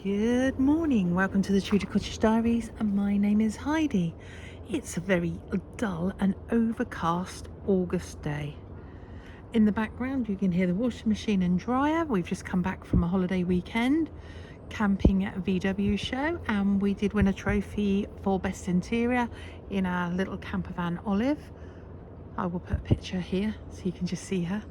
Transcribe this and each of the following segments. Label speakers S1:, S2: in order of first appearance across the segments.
S1: Good morning, welcome to the Tudor Cottage Diaries, and my name is Heidi. It's a very dull and overcast August day. In the background you can hear the washing machine and dryer. We've just come back from a holiday weekend camping at a VW show, and we did win a trophy for best interior in our little camper van Olive. I will put a picture here so you can just see her.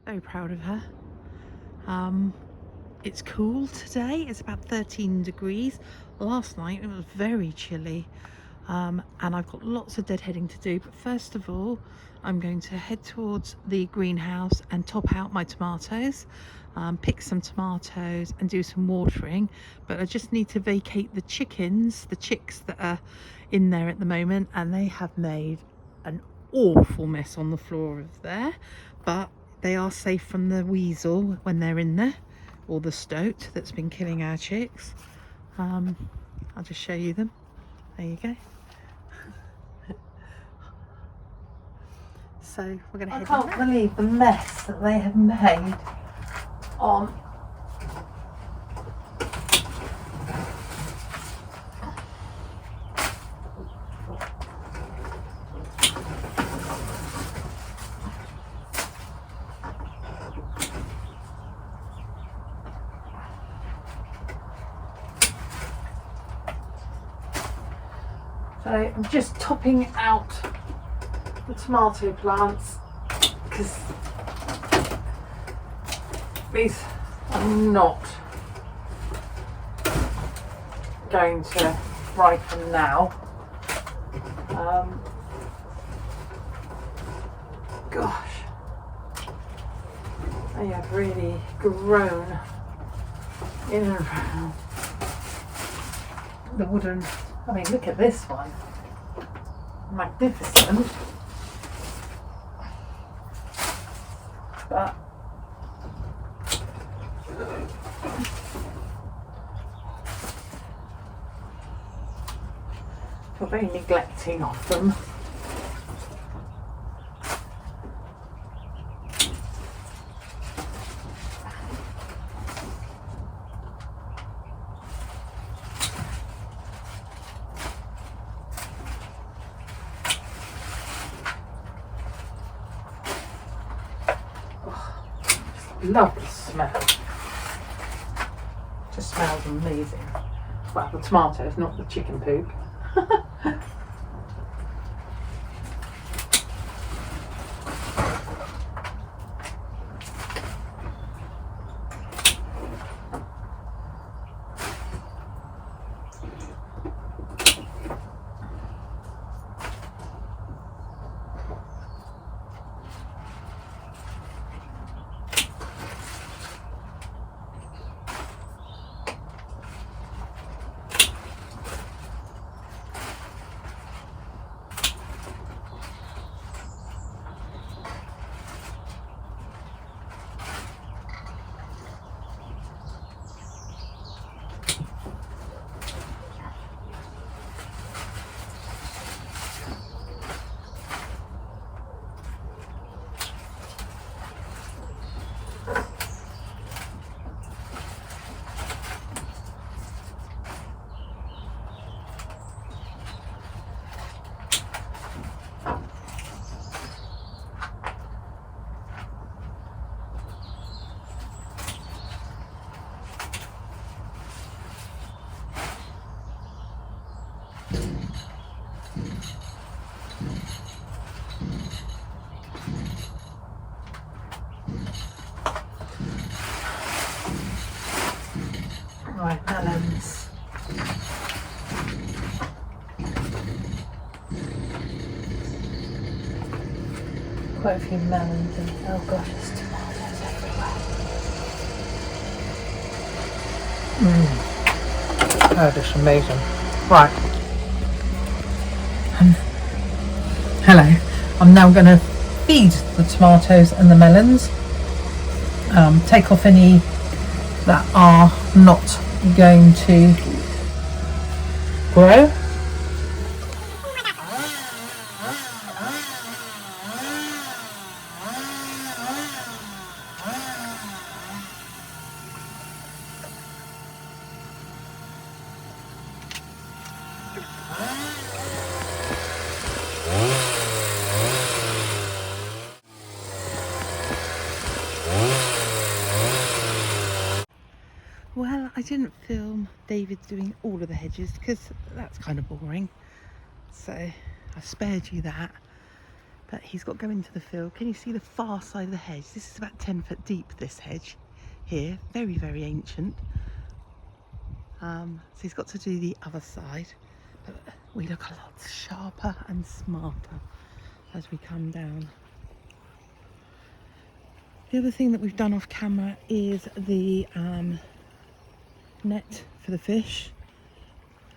S1: Very proud of her. It's cool today. It's about 13 degrees. Last night it was very chilly, and I've got lots of deadheading to do. But first of all, I'm going to head towards the greenhouse and top out my tomatoes, pick some tomatoes and do some watering. But I just need to vacate the chicks that are in there at the moment, and they have made an awful mess on the floor of there. But they are safe from the weasel when they're in there, or the stoat that's been killing our chicks. I'll just show you them. There you go. So we're going to head. I can't believe the mess that they have made on So I'm just topping out the tomato plants because these are not going to ripen now. Gosh, they have really grown in and around the wooden. I mean, look at this one. Magnificent. But feel very neglecting of them. Lovely smell. Just smells amazing. Well, the tomatoes, not the chicken poop. Right, melons. Quite a few melons, and oh gosh, there's tomatoes everywhere. Oh, that's amazing. Right. Hello. I'm now going to feed the tomatoes and the melons. Take off any that are not going to grow. Well, I didn't film David doing all of the hedges because that's kind of boring. So I spared you that. But he's got to go into the field. Can you see the far side of the hedge? This is about 10 foot deep, this hedge here. Very, very ancient. So he's got to do the other side. But we look a lot sharper and smarter as we come down. The other thing that we've done off camera is the net for the fish.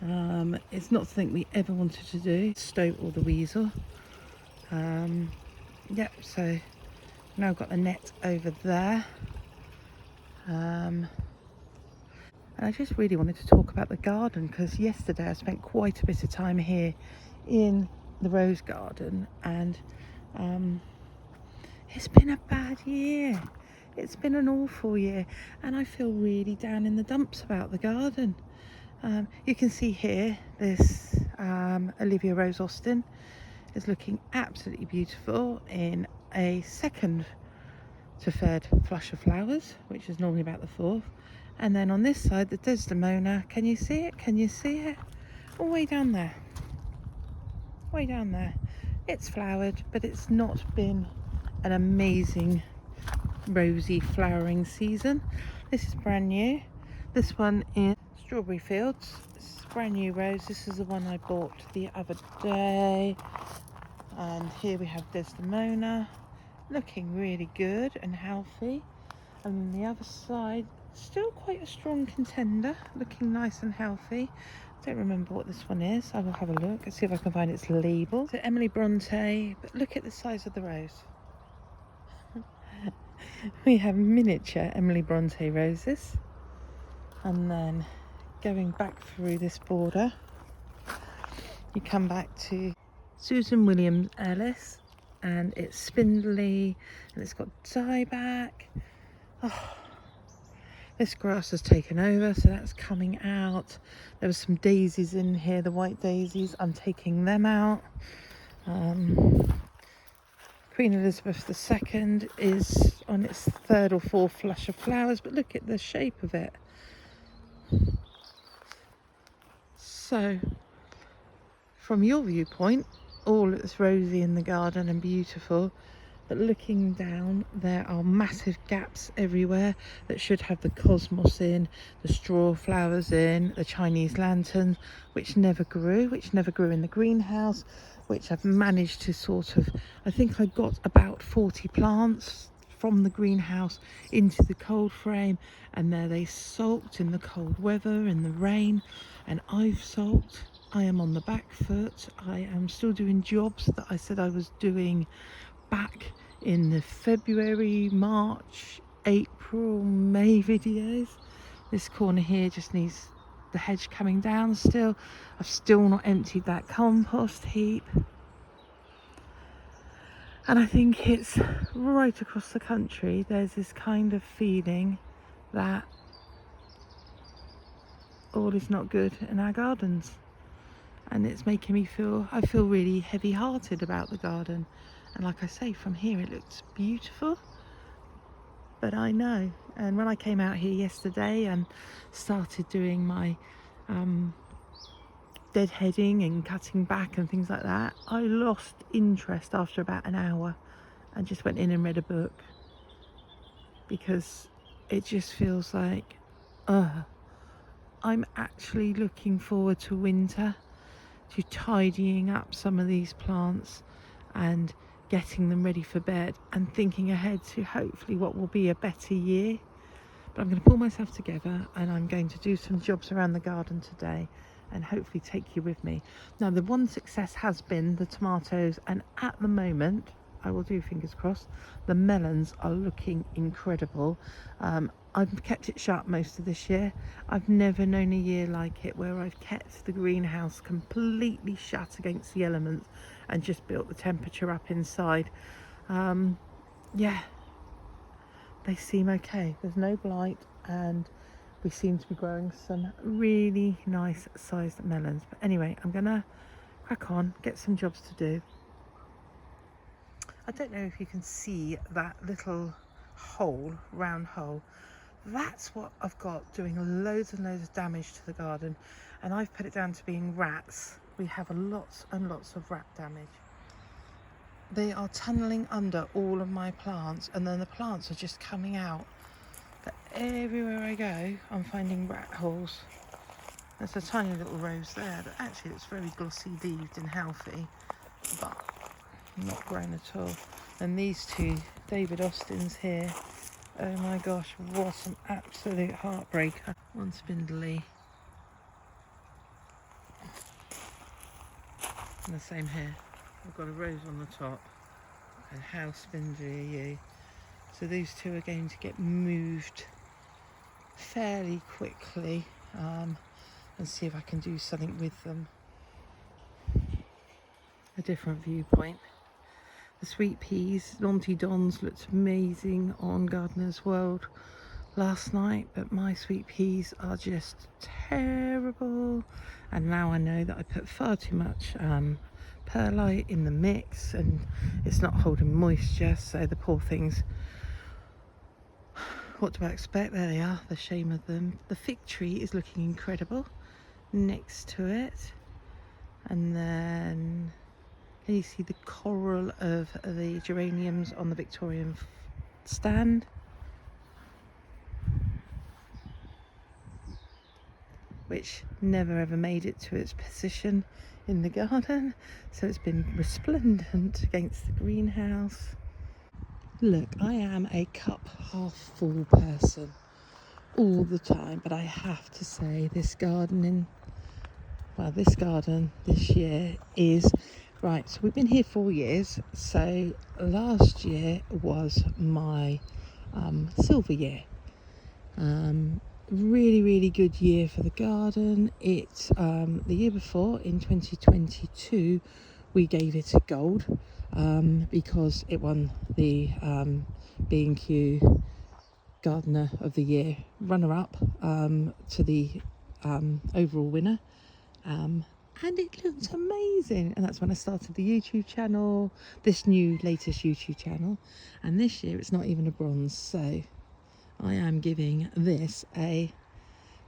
S1: It's not something we ever wanted to do, Stoat or the weasel. Yep, so now got the net over there. And I just really wanted to talk about the garden because yesterday I spent quite a bit of time here in the rose garden, and it's been a bad year. It's been an awful year, and I feel really down in the dumps about the garden. You can see here this Olivia Rose Austin is looking absolutely beautiful in a second to third flush of flowers, which is normally about the fourth. And then on this side, the Desdemona, can you see it? Can you see it? All way down there. Way down there. It's flowered, but it's not been an amazing rosy flowering season. This is brand new. This one is Strawberry Fields. This is brand new rose. This is the one I bought the other day. And here we have Desdemona, looking really good and healthy. And the other side, still quite a strong contender, looking nice and healthy. Don't remember what this one is. I will have a look and see if I can find its label. So Emily Bronte, but look at the size of the rose. We have miniature Emily Bronte roses. And then going back through this border, you come back to Susan Williams Ellis, and it's spindly and it's got dieback. Oh, this grass has taken over, so that's coming out. There were some daisies in here, the white daisies. I'm taking them out. Queen Elizabeth II is on its third or fourth flush of flowers, but look at the shape of it. So from your viewpoint, all it's rosy in the garden and beautiful, but looking down, there are massive gaps everywhere that should have the cosmos in, the straw flowers in, the Chinese lanterns, which never grew in the greenhouse, which I've managed to sort of, I think I got about 40 plants from the greenhouse into the cold frame, and there they sulked in the cold weather, in the rain, and I've sulked. I am on the back foot. I am still doing jobs that I said I was doing back in the February, March, April, May videos. This corner here just needs the hedge coming down still. I've still not emptied that compost heap. And I think it's right across the country, there's this kind of feeling that all is not good in our gardens. And it's making me I feel really heavy-hearted about the garden. And like I say, from here it looks beautiful, but I know. And when I came out here yesterday and started doing my deadheading and cutting back and things like that, I lost interest after about an hour and just went in and read a book, because it just feels like I'm actually looking forward to winter, to tidying up some of these plants and getting them ready for bed and thinking ahead to hopefully what will be a better year. But I'm going to pull myself together and I'm going to do some jobs around the garden today and hopefully take you with me. Now, the one success has been the tomatoes, and at the moment, I will do fingers crossed, the melons are looking incredible. I've kept it shut most of this year. I've never known a year like it where I've kept the greenhouse completely shut against the elements and just built the temperature up inside. Yeah, they seem okay. There's no blight, and we seem to be growing some really nice sized melons. But anyway, I'm gonna crack on, get some jobs to do. I don't know if you can see that little hole, round hole. That's what I've got doing loads and loads of damage to the garden, and I've put it down to being rats. We have lots and lots of rat damage. They are tunneling under all of my plants, and then the plants are just coming out. But everywhere I go, I'm finding rat holes. There's a tiny little rose there, but actually it's very glossy leaved and healthy, but not grown at all. And these two David Austins here, oh my gosh, what an absolute heartbreaker. One spindly. And the same here. I've got a rose on the top. And how spindly are you? So these two are going to get moved fairly quickly, and see if I can do something with them. A different viewpoint. The sweet peas, Monty Don's, looked amazing on Gardener's World last night, but my sweet peas are just terrible. And now I know that I put far too much perlite in the mix, and it's not holding moisture, so the poor things, what do I expect? There they are, the shame of them. The fig tree is looking incredible next to it, and then can you see the coral of the geraniums on the Victorian stand? Which never ever made it to its position in the garden, so it's been resplendent against the greenhouse. Look, I am a cup half full person all the time, but I have to say this garden this year is right. So we've been here 4 years, so last year was my silver year. Really good year for the garden. It the year before, in 2022, we gave it a gold because it won the B&Q Gardener of the Year runner-up to the overall winner, and it looked amazing. And that's when I started the YouTube channel, this new latest YouTube channel, and this year it's not even a bronze, so I am giving this a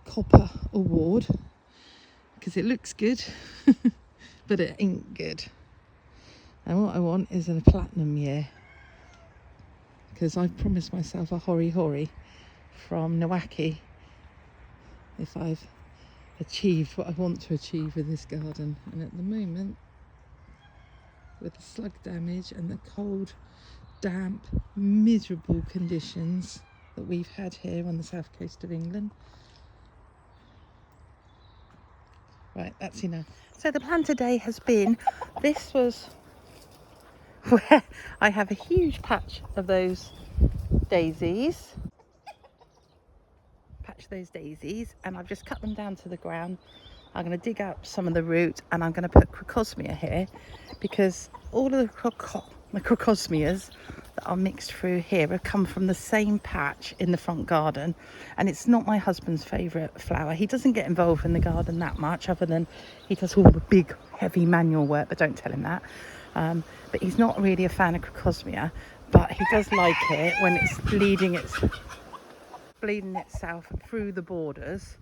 S1: copper award because it looks good but it ain't good. And what I want is a platinum year, because I've promised myself a hori from Nowaki if I've achieved what I want to achieve with this garden. And at the moment, with the slug damage and the cold, damp, miserable conditions that we've had here on the south coast of England. Right, that's enough. So the plan today has been, this was where I have a huge patch of those daisies. And I've just cut them down to the ground. I'm going to dig up some of the root, and I'm going to put crocosmia here, because all of the crocosmias that are mixed through here have come from the same patch in the front garden, and it's not my husband's favourite flower. He doesn't get involved in the garden that much, other than he does all the big heavy manual work, but don't tell him that. But he's not really a fan of crocosmia, but he does like it when it's bleeding itself through the borders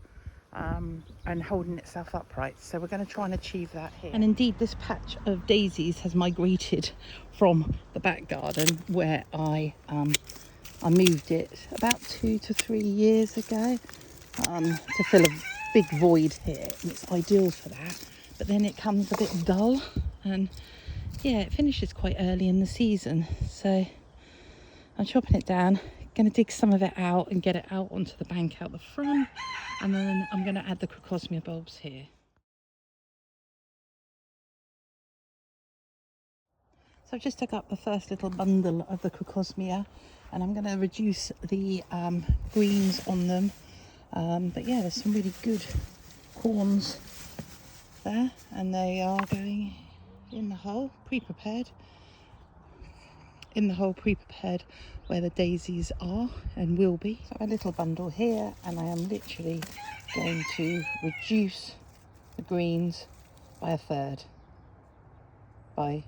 S1: and holding itself upright. So we're going to try and achieve that here. And indeed, this patch of daisies has migrated from the back garden, where I moved it about 2 to 3 years ago to fill a big void here, and it's ideal for that. But then it comes a bit dull, and yeah, it finishes quite early in the season, so I'm chopping it down, going to dig some of it out and get it out onto the bank out the front, and then I'm going to add the crocosmia bulbs here. So I've just dug up the first little bundle of the crocosmia, and I'm going to reduce the greens on them. But yeah, there's some really good corns there, and they are going in the hole pre-prepared, where the daisies are and will be. So a little bundle here, and I am literally going to reduce the greens by a third, by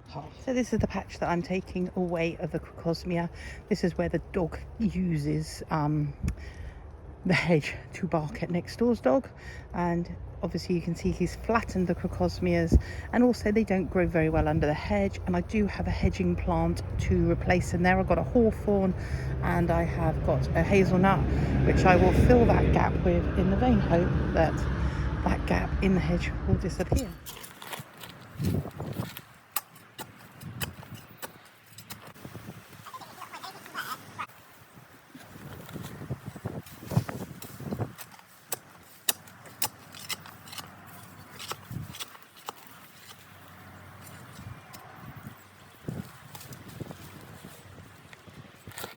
S1: half. So this is the patch that I'm taking away of the crocosmia. This is where the dog uses the hedge to bark at next door's dog, and obviously you can see he's flattened the crocosmias, and also they don't grow very well under the hedge, and I do have a hedging plant to replace in there. I've got a hawthorn and I have got a hazelnut, which I will fill that gap with, in the vain hope that that gap in the hedge will disappear.